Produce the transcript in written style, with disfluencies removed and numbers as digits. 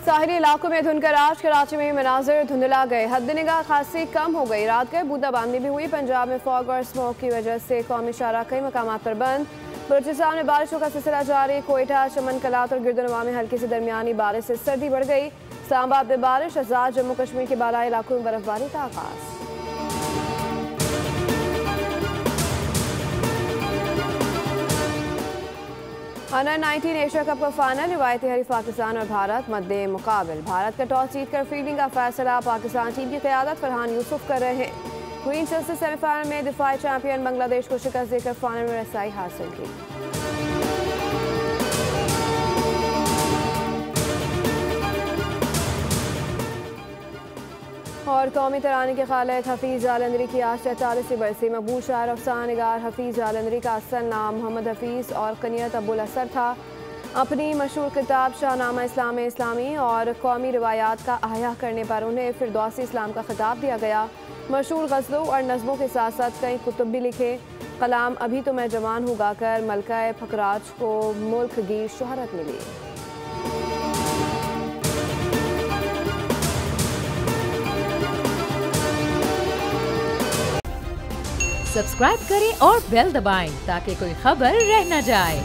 साहिली इलाकों में धुंधकर आज कराची में मनाजिर धुंधला गए, हद निगाह खासी कम हो गई। रात गए बूंदाबांदी भी हुई। पंजाब में फॉग और स्मोक की वजह से कौमी शाहरा कई मकामात पर बंद। बलूचिस्तान में बारिशों का सिलसिला जारी। कोयटा, चमन कलात और गिरदनवा में हल्की से दरमियानी बारिश से सर्दी बढ़ गई। इस्लामाबाद में बारिश, आजाद जम्मू कश्मीर के बालाई इलाकों में बर्फबारी का आगाज। अंडर 19 एशिया कप का फाइनल, रिवायती हरीफ पाकिस्तान और भारत मद्दे मुकाबिल। भारत का टॉस जीतकर फील्डिंग का फैसला पाकिस्तान टीम की क़यादत फरहान यूसुफ कर रहे हैं। ग्रीन शर्ट से सेमीफाइनल में दिफाई चैंपियन बांग्लादेश को शिकस्त देकर फाइनल में रसाई हासिल की। और कौमी तराने के खालिद हफीज़ जालंधरी की आज 43वीं बरसी। मकबूल शायर अफसाना निगार हफीज़ जालंधरी का असल नाम मोहम्मद हफीज़ और कनियत अबुल असर था। अपनी मशहूर किताब शाहनामा इस्लाम इस्लामी और कौमी रिवायात का अहया करने पर उन्हें फिरदौसी इस्लाम का खिताब दिया गया। मशहूर गज़लों और नज़मों के साथ साथ कई कुतुब भी लिखे। कलाम अभी तो मैं जवान हूँ गाकर मलका फकराज को मुल्क की शोहरत मिली। सब्सक्राइब करें और बेल दबाएं ताकि कोई खबर रह न जाए।